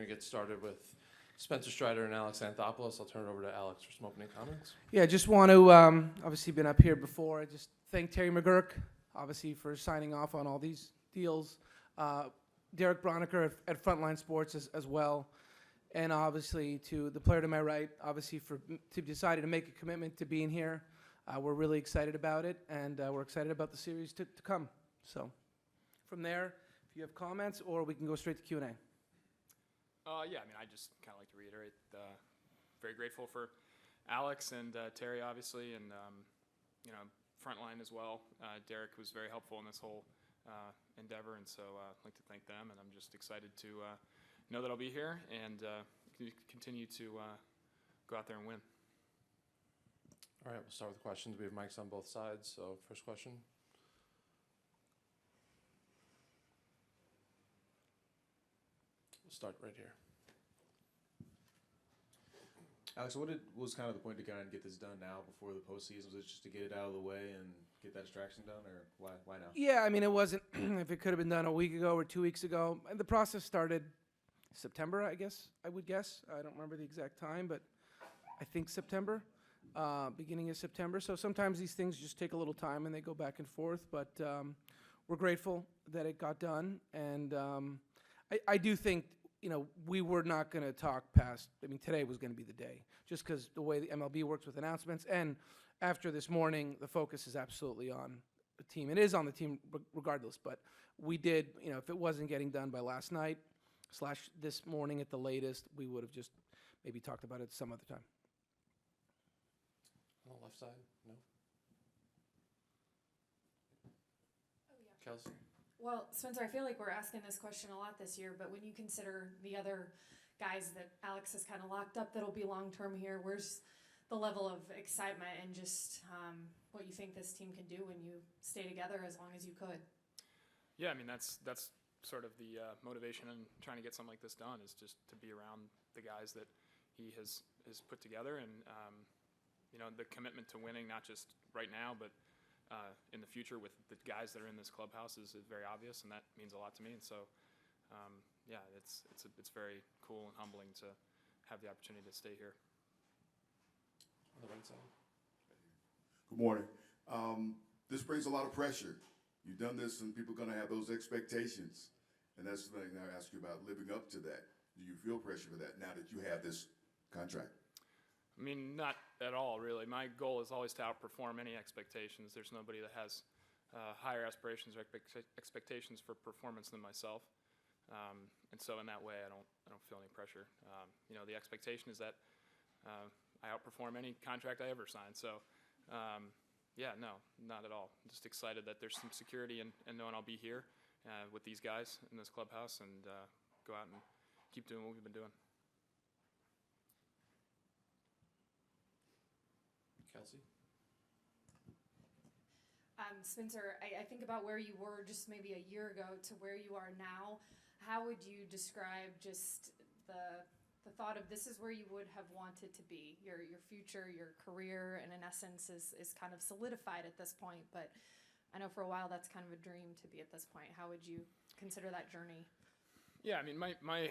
to get started with Spencer Strider and Alex Anthopoulos. I'll turn it over to Alex for some opening comments. Yeah, just want to, obviously been up here before. I just thank Terry McGurk, obviously, for signing off on all these deals. Derek Broniker at Frontline Sports as well. And obviously to the player to my right, obviously to decided to make a commitment to being here. We're really excited about it, and we're excited about the series to come. So from there, if you have comments, or we can go straight to Q&A. Yeah, I mean, I just kind of like to reiterate, very grateful for Alex and Terry, obviously, and, Frontline as well. Derek was very helpful in this whole endeavor, and so I'd like to thank them, and I'm just excited to know that I'll be here and continue to go out there and win. All right, we'll start with questions. We have mics on both sides, so first question. We'll start right here. Alex, what was kind of the point to kind of get this done now before the postseason? Was it just to get it out of the way and get that distraction done, or why now? Yeah, I mean, it wasn't, if it could have been done a week ago or 2 weeks ago. And the process started September, I guess, I would guess. I don't remember the exact time, but I think September, beginning of September. So sometimes these things just take a little time and they go back and forth, but we're grateful that it got done. And I do think, we were not going to talk past, today was going to be the day, just because the way the MLB works with announcements. And after this morning, the focus is absolutely on the team. It is on the team regardless, but we did, if it wasn't getting done by last night / this morning at the latest, we would have just maybe talked about it some other time. On the left side, no? Oh, yeah. Kelsey? Well, Spencer, I feel like we're asking this question a lot this year, but when you consider the other guys that Alex has kind of locked up that'll be long-term here, where's the level of excitement and just what you think this team can do when you stay together as long as you could? Yeah, I mean, that's sort of the motivation in trying to get something like this done, is just to be around the guys that he has put together, and the commitment to winning, not just right now, but in the future with the guys that are in this clubhouse is very obvious, and that means a lot to me. And so, it's very cool and humbling to have the opportunity to stay here. On the right side. Good morning. This brings a lot of pressure. You've done this, and people are going to have those expectations, and that's the thing I ask you about, living up to that. Do you feel pressure for that now that you have this contract? I mean, not at all, really. My goal is always to outperform any expectations. There's nobody that has higher aspirations or expectations for performance than myself, and so in that way, I don't feel any pressure. The expectation is that I outperform any contract I ever sign. So, no, not at all. I'm just excited that there's some security in knowing I'll be here with these guys in this clubhouse and go out and keep doing what we've been doing. Kelsey? Spencer, I think about where you were just maybe a year ago to where you are now. How would you describe just the thought of this is where you would have wanted to be? Your future, your career, and in essence is kind of solidified at this point, but I know for a while that's kind of a dream to be at this point. How would you consider that journey? Yeah, I mean, my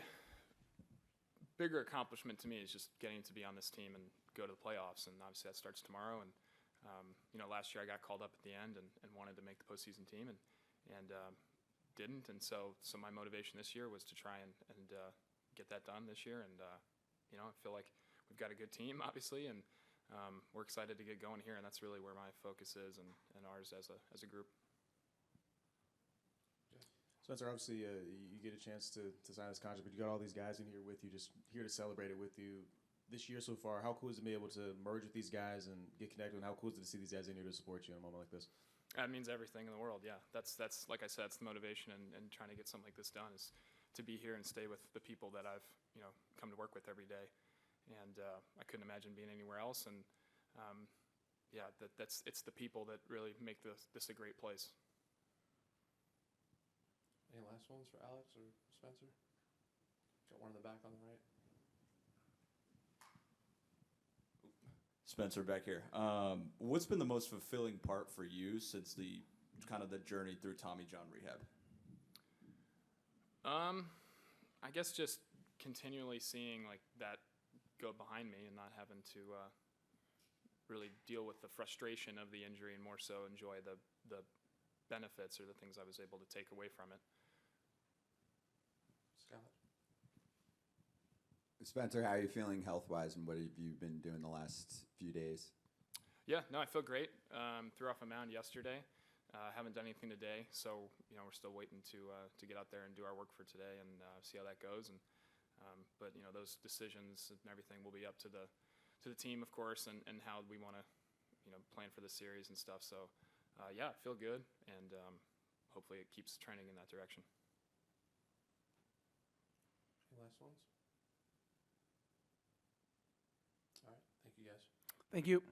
bigger accomplishment to me is just getting to be on this team and go to the playoffs, and obviously that starts tomorrow. And last year I got called up at the end and wanted to make the postseason team and didn't, and so my motivation this year was to try and get that done this year. And I feel like we've got a good team, obviously, and we're excited to get going here, and that's really where my focus is and ours as a group. Spencer, obviously you get a chance to sign this contract, but you got all these guys in here with you, just here to celebrate it with you. This year so far, how cool is it to be able to merge with these guys and get connected, and how cool is it to see these guys in here to support you in a moment like this? That means everything in the world, yeah. That's like I said, that's the motivation and trying to get something like this done, is to be here and stay with the people that I've come to work with every day. And I couldn't imagine being anywhere else. And it's the people that really make this a great place. Any last ones for Alex or Spencer? Got one in the back on the right. Spencer back here. What's been the most fulfilling part for you since the journey through Tommy John rehab? I guess just continually seeing like that go behind me and not having to really deal with the frustration of the injury and more so enjoy the benefits or the things I was able to take away from it. Scott. Spencer, how are you feeling health-wise, and what have you been doing the last few days? Yeah, no, I feel great. Threw off a mound yesterday. Haven't done anything today, so we're still waiting to get out there and do our work for today and see how that goes. And but those decisions and everything will be up to the team, of course, and how we want to plan for the series and stuff. So yeah, I feel good, and hopefully it keeps trending in that direction. Any last ones? All right. Thank you, guys. Thank you.